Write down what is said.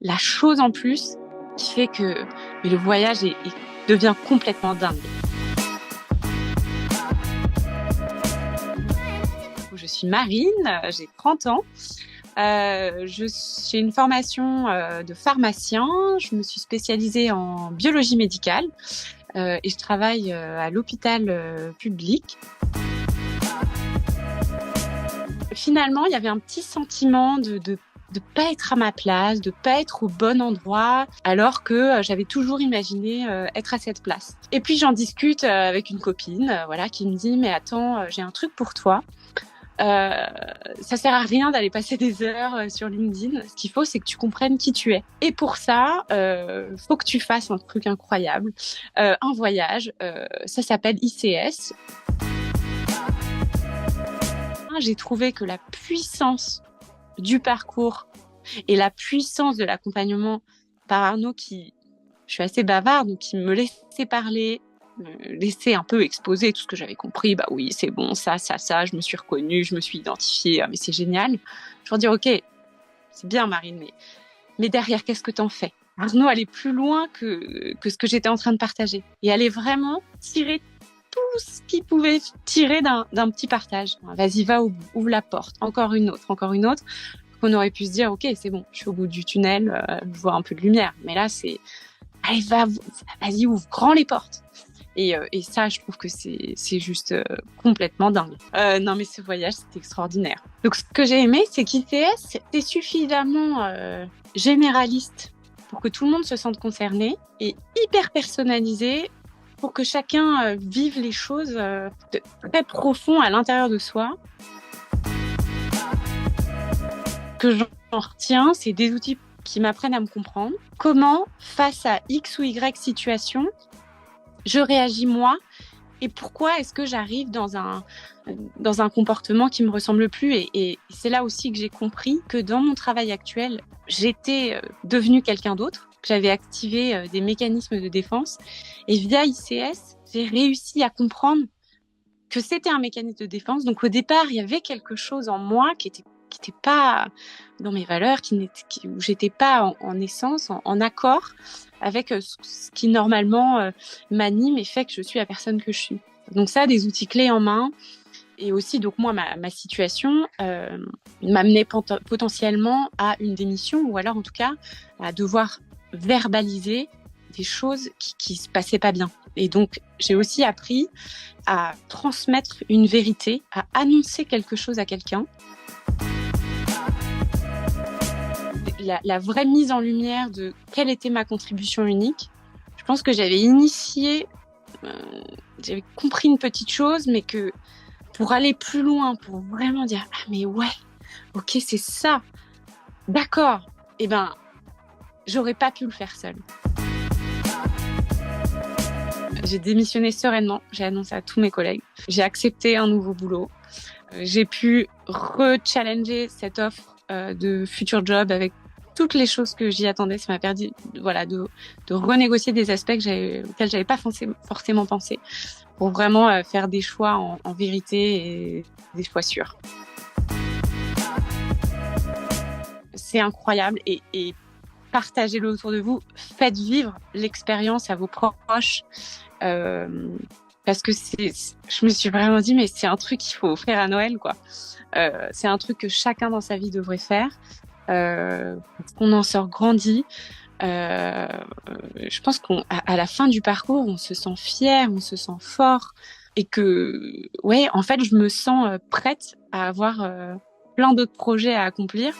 la chose en plus qui fait que le voyage devient complètement dingue. Je suis Marine, j'ai 30 ans. J'ai une formation de pharmacien. Je me suis spécialisée en biologie médicale et je travaille à l'hôpital public. Finalement, il y avait un petit sentiment de pas être à ma place, de pas être au bon endroit, alors que j'avais toujours imaginé être à cette place. Et puis j'en discute avec une copine, qui me dit « Mais attends, j'ai un truc pour toi. Ça sert à rien d'aller passer des heures sur LinkedIn. Ce qu'il faut, c'est que tu comprennes qui tu es. Et pour ça, faut que tu fasses un truc incroyable, un voyage. Ça s'appelle ICS. » J'ai trouvé que la puissance du parcours et la puissance de l'accompagnement par Arnaud, je suis assez bavarde, donc qui me laissait parler, me laisser un peu exposer tout ce que j'avais compris. Bah oui, c'est bon, ça, je me suis reconnue, je me suis identifiée, mais c'est génial. Je leur dis, ok, c'est bien Marine, mais derrière, qu'est-ce que t'en fais? Arnaud allait plus loin que ce que j'étais en train de partager. Et allait vraiment tirer tout ce qu'il pouvait tirer d'un petit partage. Vas-y, va au bout, ouvre la porte, encore une autre. On aurait pu se dire, ok, c'est bon, je suis au bout du tunnel, je vois un peu de lumière. Mais là, c'est, allez, vas-y, ouvre grand les portes. Et ça, je trouve que c'est juste complètement dingue. Non, mais ce voyage, c'était extraordinaire. Donc, ce que j'ai aimé, c'est qu'ICS, c'était suffisamment généraliste pour que tout le monde se sente concerné et hyper personnalisé pour que chacun vive les choses de très profond à l'intérieur de soi. Ce que j'en retiens, c'est des outils qui m'apprennent à me comprendre. Comment, face à X ou Y situation, je réagis moi et pourquoi est-ce que j'arrive dans un comportement qui me ressemble plus. Et c'est là aussi que j'ai compris que dans mon travail actuel, j'étais devenue quelqu'un d'autre. J'avais activé des mécanismes de défense et via ICS, j'ai réussi à comprendre que c'était un mécanisme de défense. Donc au départ, il y avait quelque chose en moi qui était pas dans mes valeurs, où j'étais pas en essence, en accord avec ce qui normalement m'anime et fait que je suis la personne que je suis. Donc ça, des outils clés en main. Et aussi, donc moi, ma situation m'amenait potentiellement à une démission ou alors en tout cas à devoir verbaliser des choses qui se passaient pas bien. Et donc, j'ai aussi appris à transmettre une vérité, à annoncer quelque chose à quelqu'un. La vraie mise en lumière de quelle était ma contribution unique. Je pense que j'avais j'avais compris une petite chose, mais que pour aller plus loin, pour vraiment dire « Ah mais ouais, ok, c'est ça, d'accord », j'aurais pas pu le faire seule. J'ai démissionné sereinement, j'ai annoncé à tous mes collègues. J'ai accepté un nouveau boulot. J'ai pu re-challenger cette offre de futur job avec toutes les choses que j'y attendais. Ça m'a permis de renégocier des aspects auxquels j'avais pas forcément pensé pour vraiment faire des choix en vérité et des choix sûrs. C'est incroyable et partagez-le autour de vous. Faites vivre l'expérience à vos proches. Parce que je me suis vraiment dit, mais c'est un truc qu'il faut offrir à Noël, quoi. C'est un truc que chacun dans sa vie devrait faire. Parce qu'on en sort grandi. Je pense qu'à la fin du parcours, on se sent fier, on se sent fort. Et que, ouais, en fait, je me sens prête à avoir plein d'autres projets à accomplir.